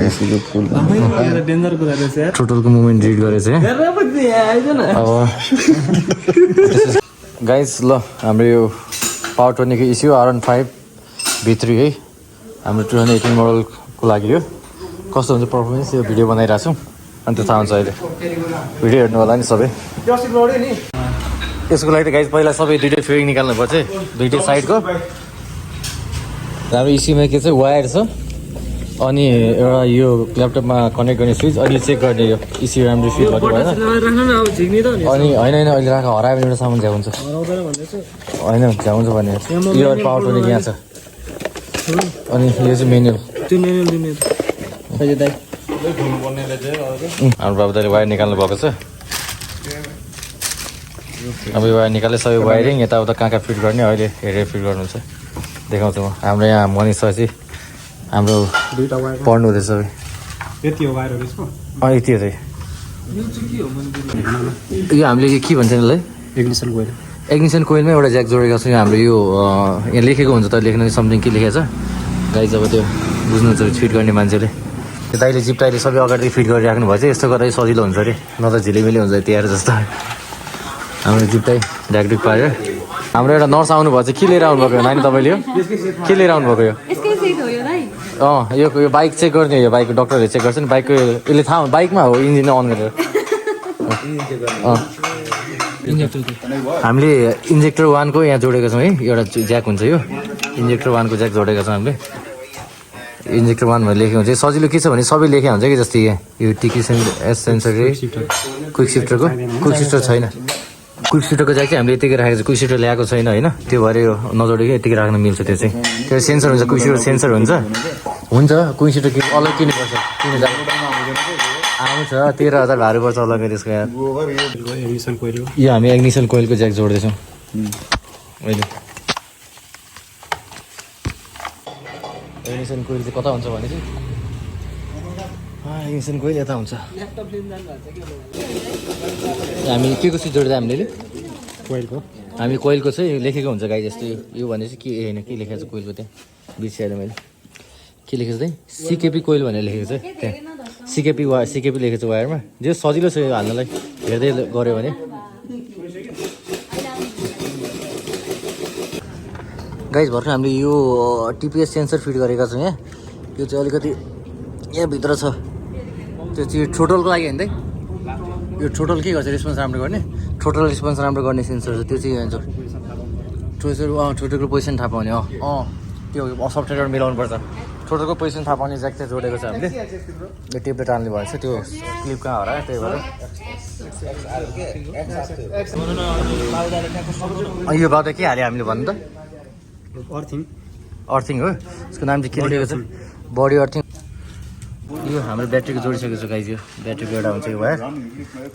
एसीको फुल टोटलको movement read गरेछ अब guys ल हाम्रो यो पावरटोनिक ECU r15v3 है हाम्रो 2018 मोडलको लागि यो कस्तो हुन्छ पर्फर्मेन्स यो भिडियो बनाइरहेको छौँ अनि त्यो थाहा हुन्छ अहिले भिडियो हेर्नु होला नि सबै यसको लागि त गाइज पहिला सबै दुइटै फेरि निकाल्नुपर्छ दुइटै साइडको हाम्रो ECU मा के छ वायर छ अनि एउटा यो ल्यापटपमा कनेक्ट गर्ने स्विच अनि चेक गर्ने यो ECU राम्रो फिट भएको भएन अनि होइन अहिले राख हरायो भने एउटा सामान झ्याउ हुन्छ होइन झ्याउ हुन्छ भने यो पावरटोनिक यहाँ छ अनि यो चाहिँ मेनुअल हाम्रो बाबु दाइले वायर निकाल्नु भएको छ अब यो वायर निकाले सबै वायरिङ यताउता कहाँ फिट गर्ने अहिले हेरेर फिट गर्नुहुन्छ देखाउँछु म हाम्रो यहाँ मनिष चाहिँ हाम्रो पढ्नु हुँदैछ सबै यति हो वायरहरु यसको यति हो चाहिँ यो हामीले के भन्छ यसलाई इग्निसन कोइलमा एउटा ज्याक जोडेको छ यो हाम्रो यो यहाँ लेखेको हुन्छ तर लेख्न समथिङ के लेखेको छ गाइज अब त्यो बुझ्नुहुन्छ फिट गर्ने मान्छेले त्यो दाइले जिप टाइले सबै अगाडि फिट गरिराख्नु भएछ यस्तो गर्दा सजिलो हुन्छ अरे न त झिलिमिली हुन्छ तिहार जस्तो हाम्रो जिप टाइ ढ्याकढुक पारेर हाम्रो एउटा नर्स आउनुभएको छ के लिएर आउनुभएको नानी तपाईँले यो के लिएर आउनुभएको यो यो बाइक चेक गर्ने यो बाइकको डक्टरले चेक गर्छ नि बाइकको यसले थाहा बाइकमा हो इन्जिन अन गरेर हामीले इन्जेक्टर 1 को यहाँ जोडेको छौँ है एउटा ज्याक हुन्छ यो इन्जेक्टर 1 को ज्याक जोडेको छौँ हामीले इन्जेक्टर 1 भनेर लेखेको हुन्छ सजिलो के छ भने सबै लेखेको हुन्छ कि जस्तै यो टिकी एस सेन्सर क्विक सिफ्टरको क्विक सिफ्टर छैन क्विक सिफ्टरको ज्याक चाहिँ हामीले यतिकै राखेको छ क्विक सिफ्टर ल्याएको छैन होइन त्यो भएर यो नजोडेको यतिकै राख्न मिल्छ त्यो चाहिँ त्यो सेन्सर हुन्छ क्विक सिफ्टर सेन्सर हुन्छ क्विक सिफ्टर अलग किन्नुपर्छ किन आउँछ 13,000 भारू पर्छ अलग्गै त्यसको यहाँ यो हामी इग्निसन कोइलको ज्याक जोड्दैछौँ अहिले इग्निसन कोइल चाहिँ कता हुन्छ भने चाहिँ इग्निसन कोइल यता हुन्छ हामी के को स्विच जोड्दा हामीले कोइलको हामी कोइलको चाहिँ लेखेको हुन्छ गाई जस्तो यो भने चाहिँ के होइन के लेखेको छ कोइलको त्यहाँ बिर्सिहालेँ मैले के लेखेको छ त्यही सिकेपी कोइल भनेर लेखेको छ त्यहाँ सिकेपी लेखेको छ वायरमा जो सजिलो छ यो हाल्नलाई हेर्दै गऱ्यो भने गाइज भर्खर हामीले यो टिपिएस सेन्सर फिट गरेका छौँ यहाँ यो चाहिँ अलिकति यहाँभित्र छ त्यो चाहिँ टोटलको लागि होइन यो टोटल के गर्छ रेस्पोन्स राम्रो गर्ने टोटल रेस्पोन्स राम्रो गर्ने सेन्सर छ त्यो चाहिँ हुन्छ टोटलको पोजिसन थाहा पाउने त्यो सफ्टवेयर मिलाउनु पर्छ टोटलको पोजिसन थाहा पाउने ज्याक चाहिँ जोडेको छ हामीले यो टेपले टाल्ने भएछ त्यो क्लिप कहाँ हरायो त्यही भएर यो बाटो के हाल्यो हामीले भन्नु त अर्थिङ हो यसको नाम चाहिँ के लेखेको छ बडी अर्थिङ यो हाम्रो ब्याट्रीको जोडिसकेको छ गाइज यो ब्याट्रीको एउटा हुन्छ यो वायर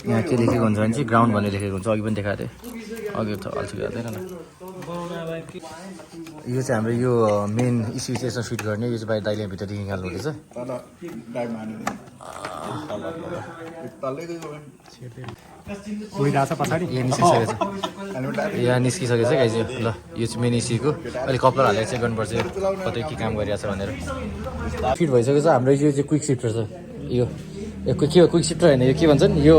यहाँ के लेखेको हुन्छ भने चाहिँ ग्राउन्ड भनेर लेखेको हुन्छ अघि पनि देखाएको थिएँ अघि त अल्छी गर्दैन न यो चाहिँ हाम्रो यो मेन ECU चाहिँ यसमा फिट गर्ने यो चाहिँ बाहिर दाइले भित्रदेखि निकाल्नु हुँदैछ यहाँ निस्किसकेको छ गाइज ल यो चाहिँ मेन ECU को अहिले कपलर हालेर चेक गर्नुपर्छ कतै के काम गरिरहेछ भनेर फिट भइसकेको छ हाम्रो यो चाहिँ क्विक सिफ्टर छ यो के हो क्विक सिफ्टर होइन यो के भन्छन् यो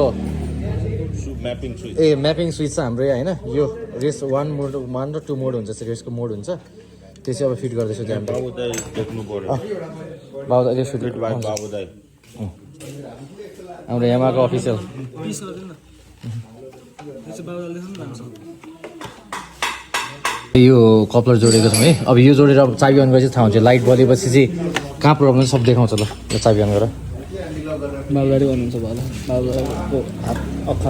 म्यापिङ स्विच छ हाम्रो होइन यो रेस 1 र 2 मोड हुन्छ रेसको मोड हुन्छ त्यो चाहिँ अब फिट गर्दैछु त्यहाँ बाबुदाइले फिट हाम्रो यामाको अफिसियल यो कपलर जोडेको छौँ है अब यो जोडेर अब चाबी अन गरेपछि थाहा हुन्छ लाइट बलेपछि चाहिँ कहाँ प्रब्लम सब देखाउँछ ल यो चाबी अन गरेर बाबुदाले गर्नुहुन्छ भयो बाबुदाको अखा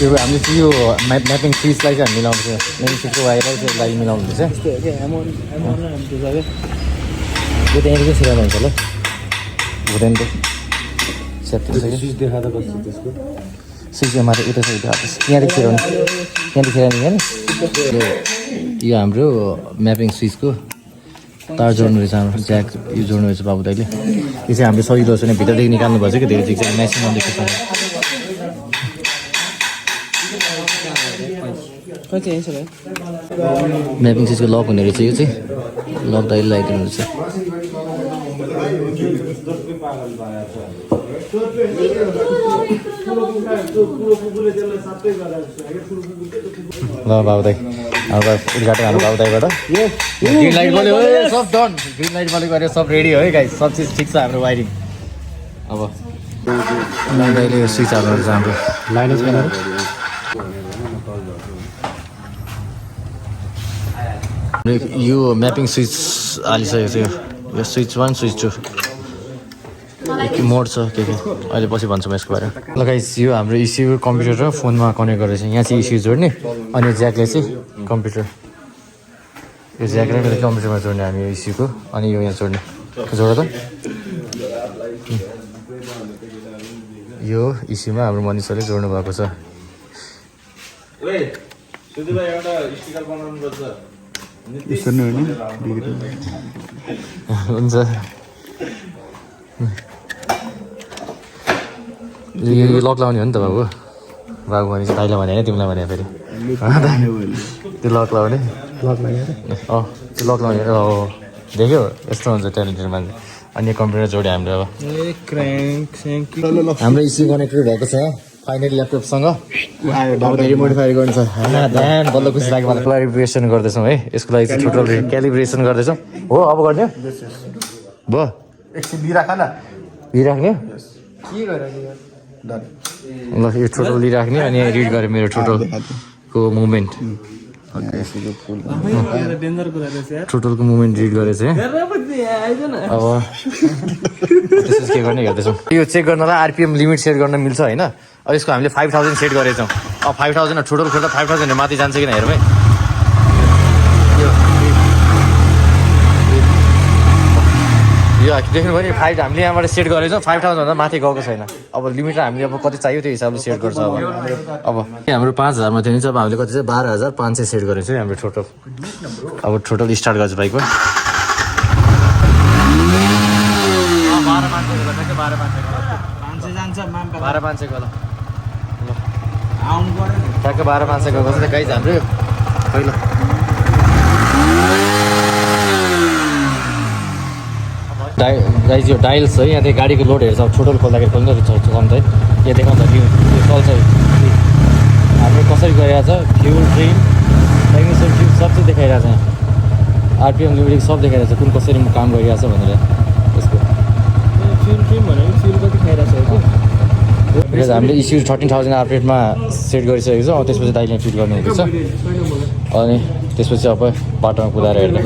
यो हामीले चाहिँ यो म्यापिङ स्विचलाई चाहिँ हामी मिलाउँछ म्यापिङ स्विचको वायरलाई चाहिँ लागि मिलाउनु हुँदैछ यो त यहाँदेखि सिकाउनु हुन्छ ल हुँदैन त स्विच देखाएको कस्तो त्यसको स्विच यहाँ माथि उता यहाँदेखि सिकाउनु यहाँदेखि सिकाउनु यो हाम्रो म्यापिङ स्विचको तार जोड्नु रहेछ हाम्रो ज्याक यो जोड्नु रहेछ बाबु दाइले यो चाहिँ हामीले सजिलो छ नि भित्रदेखि निकाल्नु पर्छ कि धेरै चाहिँ म्याक्सिमम देखेको छ म्यापिङ स्विचको लक हुने रहेछ यो चाहिँ लक दाइले लगाइदिनु रहेछ ल बाबु दाइ अब उद्घाटन हाम्रो बाबु दाइबाट ग्रिन लाइट बल्यो सब डन ग्रिन लाइट बल्यो गऱ्यो सब रेडी हो है गाइस सब चिज ठिक छ हाम्रो वायरिङ अब दाइले स्विच हाल्नु रहेछ हाम्रो लाइनै छैन यो म्यापिङ स्विच हालिसकेको छ यो स्विच 1 स्विच 2 के मोड छ के अहिले पछि भन्छु म यसको बारेमा ल गाइस यो हाम्रो ECU कम्प्युटर र फोनमा कनेक्ट गरेर चाहिँ यहाँ चाहिँ ECU जोड्ने अनि ज्याकले चाहिँ कम्प्युटर यो ज्याकले मेरो कम्प्युटरमा जोड्ने हामी ECU को अनि यो यहाँ जोड्ने जोड त यो ECU मा हाम्रो मनिषले जोड्नु भएको छ हुन्छ यो लक लाउने हो नि त बाबु बाबु भने चाहिँ दाइलाई भने होइन तिमीलाई भने फेरि त्यो लक लाउने त्यो लक लाउने देख्यो यस्तो हुन्छ ट्यालेन्टेड मान्छे अनि कम्प्युटर जोड्यो हाम्रो अब हाम्रो ECU कनेक्टर भएको छ फाइनली ल्यापटपसँग अब धेरै मोडिफाई गर्नु छ होइन ध्यान बल्ल खुसी लाग्यो मलाई क्ल्यारिफिकेसन गर्दैछौँ है यसको लागि चाहिँ टोटल क्यालिब्रेसन गर्दैछौँ हो अब गर्ने भयो एकछिन लिइराख न लिइराख्ने ल यो टोटल लिइराख्ने अनि रिड गरेँ मेरो टोटलको मुभमेन्ट टोटलको मुभमेन्ट रिड गरेको छ अब त्यसपछि के गर्ने हेर्दैछौँ यो चेक गर्नलाई RPM लिमिट सेट गर्न मिल्छ होइन अब यसको हामीले 5000 सेट गरेको छौँ अब 5000 टोटल खेल्दा 5000 माथि जान्छ किन हेरौँ है यो देख्नु भने 5 हामीले यहाँबाट सेट गरेको छौँ 5000 भन्दा माथि गएको छैन अब लिमिट हामीले अब कति चाहियो त्यो हिसाबले सेट गर्छ अब हाम्रो 5000 मा थियो भने चाहिँ अब हामीले कति चाहिँ 12500 सेट गरेको छ हाम्रो टोटल अब टोटल स्टार्ट गर्छ बाइकको 12500 गयो ठ्याक्कै 12500 गएको छ त गाइज हाम्रो पहिलो गाइज यो डाइल्स है यहाँ गाडीको लोड हेर्छ अब टोटल खोल्दाखेरि खोल्नु रहेछ कम्ती है यहाँ देखाउँछ यो चल्छ हाम्रो कसरी गइरहेछ फ्युल ड्रिम टेक्निसियन ट्रिप सब चाहिँ देखाइरहेछ यहाँ RPM लिमिट सब देखाइरहेछ कुन कसरी काम गरिरहेछ भनेर यसको फ्युल ड्रिम भनेको फ्युल कति खाइरहेछ हामीले ECU 13000 RPM सेट गरिसकेको छ त्यसपछि दाइले फिट गर्नु हुँदैछ अनि त्यसपछि अब बाटोमा कुदाएर हेर्दा